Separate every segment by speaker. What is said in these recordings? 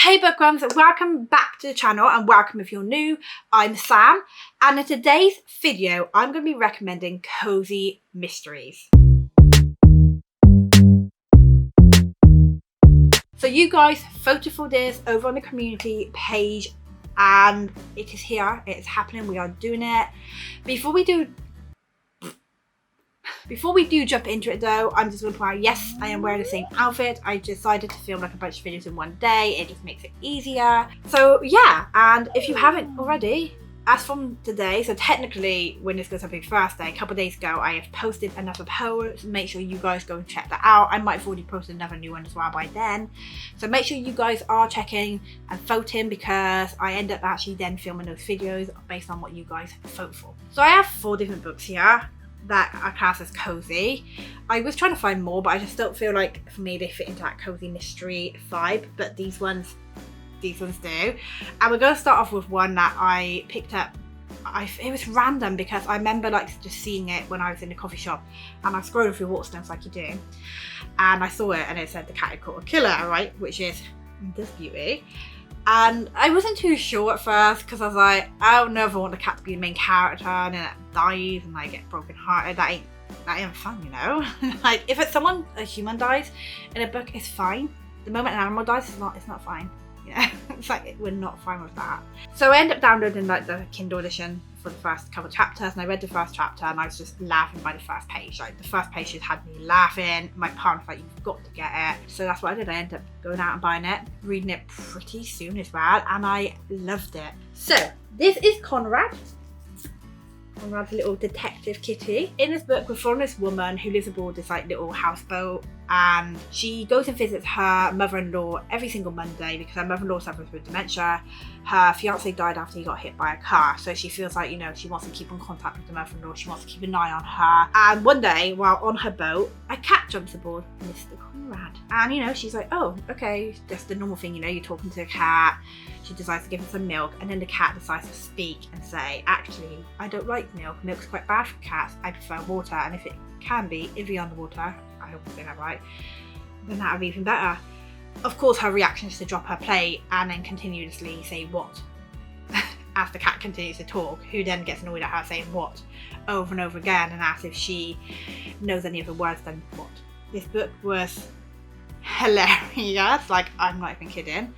Speaker 1: Hey bookworms, welcome back to the channel and welcome if you're new. I'm Sam and in today's video I'm going to be recommending cozy mysteries. So you guys voted for this over on the community page and it is here, it is happening, we are doing it. Before we do jump into it though, I'm just going to point out, yes, I am wearing the same outfit. I decided to film like a bunch of videos in one day. It just makes it easier. So yeah, and if you haven't already, as from today, so technically when this goes up on Thursday, a couple of days ago, I have posted another post. Make sure you guys go and check that out. I might have already posted another new one as well by then. So make sure you guys are checking and voting because I end up actually then filming those videos based on what you guys vote for. So I have 4 different books here that are classed as cozy. I was trying to find more, but I just don't feel like for me they fit into that cozy mystery vibe, but these ones do. And we're going to start off with one that I picked up. It was random because I remember like just seeing it when I was in the coffee shop and I was scrolling through Waterstones like you do, and I saw it and it said the cat had caught a killer, right, which is this beauty. And I wasn't too sure at first because I was like, I don't know if I want the cat to be the main character and then it dies and I get broken hearted. That ain't fun, you know? Like if it's a human dies in a book, it's fine. The moment an animal dies, it's not fine. You know? It's like we're not fine with that. So I ended up downloading like the Kindle edition for the first couple of chapters, and I read the first chapter and I was just laughing by the first page. Like the first page just had me laughing. My partner was like, you've got to get it. So that's what I did. I ended up going out and buying it, reading it pretty soon as well, and I loved it. So this is Conrad's little detective kitty. In this book, we're following this woman who lives aboard this like little houseboat, and she goes and visits her mother-in-law every single Monday because her mother-in-law suffers with dementia. Her fiance died after he got hit by a car, so she feels like, you know, she wants to keep in contact with the mother-in-law. She wants to keep an eye on her. And one day, while on her boat, a cat jumps aboard, Mr. Conrad. And, you know, she's like, oh, okay, that's the normal thing, you know, you're talking to a cat. She decides to give him some milk, and then the cat decides to speak and say, actually, I don't like milk. Milk's quite bad for cats. I prefer water, and if it can be, if you're underwater, I hope I'm saying that right, then that would be even better. Of course, her reaction is to drop her plate and then continuously say what as the cat continues to talk, who then gets annoyed at her saying what over and over again and asks if she knows any other words than what. This book was hilarious, like I'm not even kidding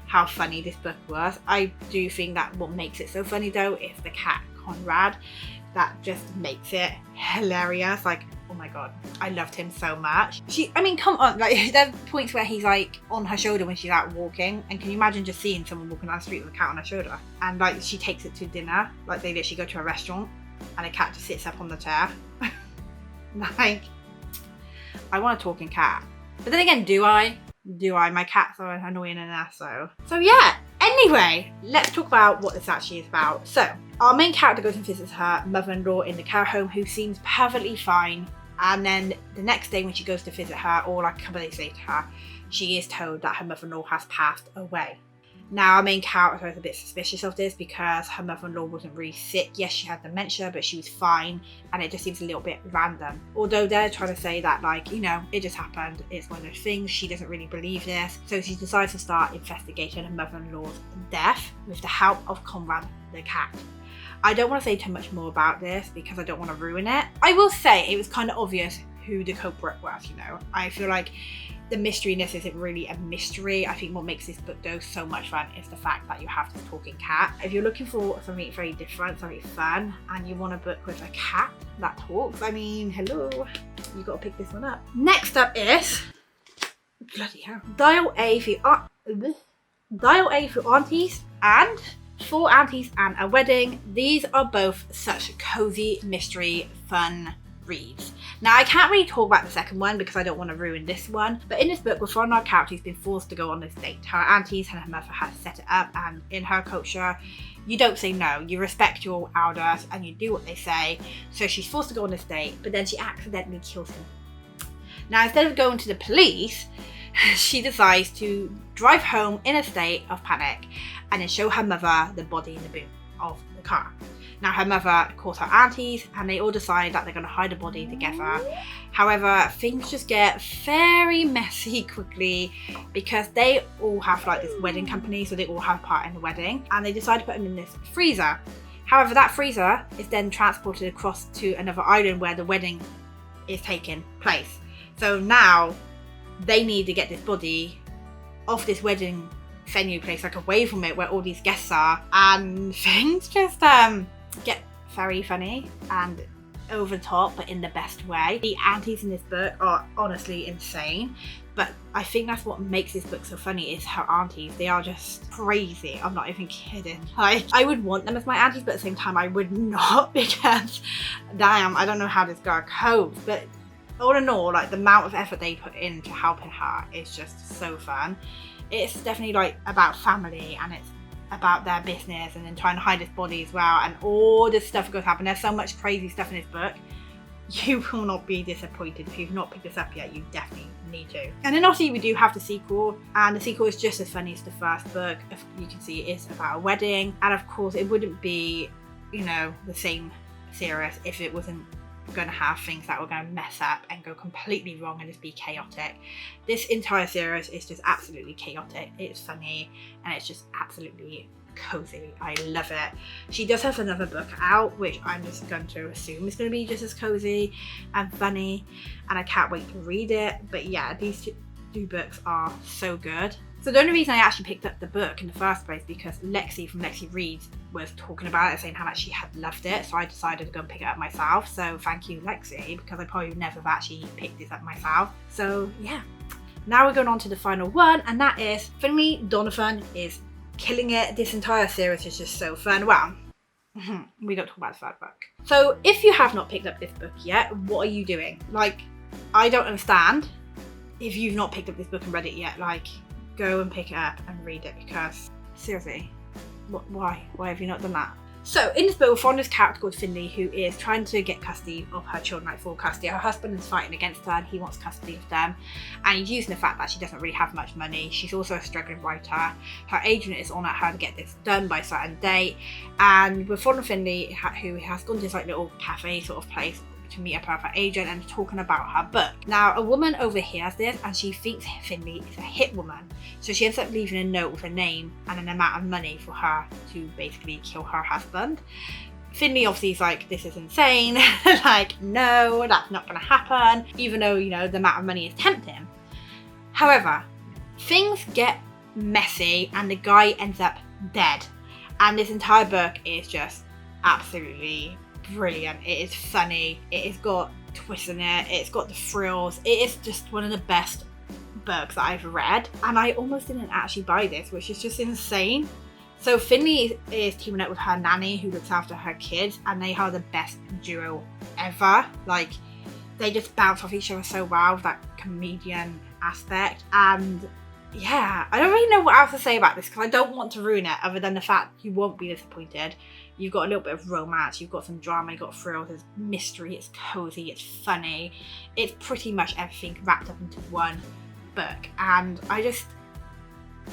Speaker 1: how funny this book was. I do think that what makes it so funny though is the cat Conrad. That just makes it hilarious. Like, oh my god, I loved him so much. I mean, come on, like there's points where he's like on her shoulder when she's out walking, and can you imagine just seeing someone walking down the street with a cat on her shoulder? And like she takes it to dinner, like they literally go to a restaurant and a cat just sits up on the chair. Like, I want a talking cat. But then again, do I? My cats are annoying enough, so yeah. Anyway, let's talk about what this actually is about. So, our main character goes and visits her mother-in-law in the care home, who seems perfectly fine. And then the next day when she goes to visit her, or like a couple of days later, she is told that her mother-in-law has passed away. Now, our main character is a bit suspicious of this because her mother-in-law wasn't really sick. Yes, she had dementia, but she was fine, and it just seems a little bit random. Although they're trying to say that, like, you know, it just happened. It's one of those things. She doesn't really believe this. So she decides to start investigating her mother-in-law's death with the help of Conrad the cat. I don't want to say too much more about this because I don't want to ruin it. I will say it was kind of obvious who the culprit was, you know. I feel like the mystery in this isn't really a mystery. I think what makes this book though so much fun is the fact that you have this talking cat. If you're looking for something very different, something fun, and you want a book with a cat that talks, I mean, hello, you got to pick this one up. Next up is, bloody hell, Dial A for Aunties and For Aunties and a Wedding. These are both such cozy mystery fun reads. Now, I can't really talk about the second one because I don't want to ruin this one, but in this book, we're following our character who's been forced to go on this date. Her aunties and her mother have set it up, and in her culture, you don't say no. You respect your elders and you do what they say. So she's forced to go on this date, but then she accidentally kills him. Now, instead of going to the police, she decides to drive home in a state of panic and then show her mother the body in the boot of the car. Now her mother calls her aunties and they all decide that they're going to hide the body together. However, things just get very messy quickly because they all have like this wedding company, so they all have part in the wedding, and they decide to put them in this freezer. However, that freezer is then transported across to another island where the wedding is taking place. So now they need to get this body off this wedding venue place, like away from it where all these guests are, and things just get very funny and over the top, but in the best way. The aunties in this book are honestly insane, but I think that's what makes this book so funny is her aunties. They are just crazy. I'm not even kidding. Like, I would want them as my aunties, but at the same time I would not, because damn, I don't know how this girl copes. But all in all, like, the amount of effort they put into helping her is just so fun. It's definitely like about family, and it's about their business, and then trying to hide this body as well, and all this stuff goes happen. There's so much crazy stuff in this book. You will not be disappointed. If you've not picked this up yet, you definitely need to. And then obviously we do have the sequel, and the sequel is just as funny as the first book. If you can see, it is about a wedding, and of course it wouldn't be, you know, the same series if it wasn't going to have things that were going to mess up and go completely wrong and just be chaotic. This entire series is just absolutely chaotic. It's funny and it's just absolutely cozy. I love it. She does have another book out, which I'm just going to assume is going to be just as cozy and funny, and I can't wait to read it. But yeah, these two books are so good. So the only reason I actually picked up the book in the first place because Lexi from Lexi Reads was talking about it, saying how much she had loved it, so I decided to go and pick it up myself. So thank you, Lexi, because I probably would never have actually picked this up myself. So yeah, now we're going on to the final one, and that is Finley. Donovan is killing it. This entire series is just so fun. Well, we don't talk about the third book. So if you have not picked up this book yet, what are you doing? Like, I don't understand if you've not picked up this book and read it yet. Like, go and pick it up and read it, because seriously, why have you not done that? So in this book, we're following this character called Finley, who is trying to get custody of her children, like full custody. Her husband is fighting against her and he wants custody of them, and he's using the fact that she doesn't really have much money. She's also a struggling writer. Her agent is on at her to get this done by a certain date, and we're following Finley, who has gone to this like little cafe sort of place to meet up with her agent and talking about her book. Now, a woman overhears this and she thinks Finley is a hit woman, so she ends up leaving a note with a name and an amount of money for her to basically kill her husband. Finley obviously is like, this is insane. Like, no, that's not gonna happen, even though, you know, the amount of money is tempting. However, things get messy and the guy ends up dead, and this entire book is just absolutely brilliant. It is funny, it has got twists in it, it's got the thrills. It is just one of the best books that I've read, and I almost didn't actually buy this, which is just insane. So Finley is teaming up with her nanny who looks after her kids, and they are the best duo ever. Like, they just bounce off each other so well with that comedian aspect. And yeah, I don't really know what else to say about this because I don't want to ruin it, other than the fact you won't be disappointed. You've got a little bit of romance, you've got some drama, you've got thrills, there's mystery, it's cozy, it's funny. It's pretty much everything wrapped up into one book. And I just,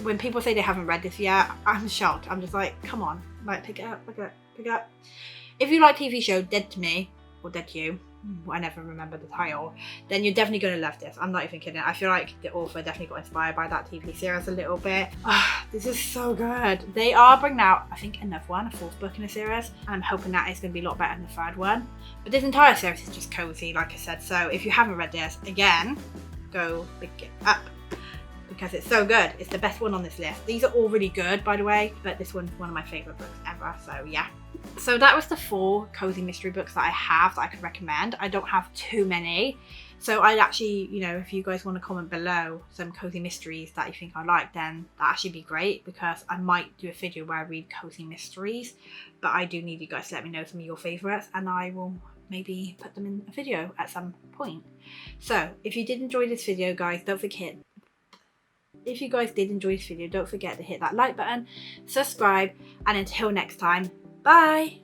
Speaker 1: when people say they haven't read this yet, I'm shocked. I'm just like, come on, like, pick it up, pick it up. If you like TV show Dead to Me, or Dead to You, I never remember the title, then you're definitely going to love this. I'm not even kidding. I feel like the author definitely got inspired by that TV series a little bit. This is so good. They are bringing out, I think, another one, a fourth book in the series, and I'm hoping that it's going to be a lot better than the third one. But this entire series is just cozy, like I said. So if you haven't read this, again, go pick it up, because it's so good. It's the best one on this list. These are all really good, by the way, but this one's one of my favourite books ever, so yeah. So that was the 4 cozy mystery books that I have that I could recommend. I don't have too many, so I'd actually, you know, if you guys want to comment below some cozy mysteries that you think I like, then that actually be great, because I might do a video where I read cozy mysteries, but I do need you guys to let me know some of your favourites, and I will maybe put them in a video at some point. So if you did enjoy this video, guys, don't forget, if you guys did enjoy this video, don't forget to hit that like button, subscribe, and until next time, bye!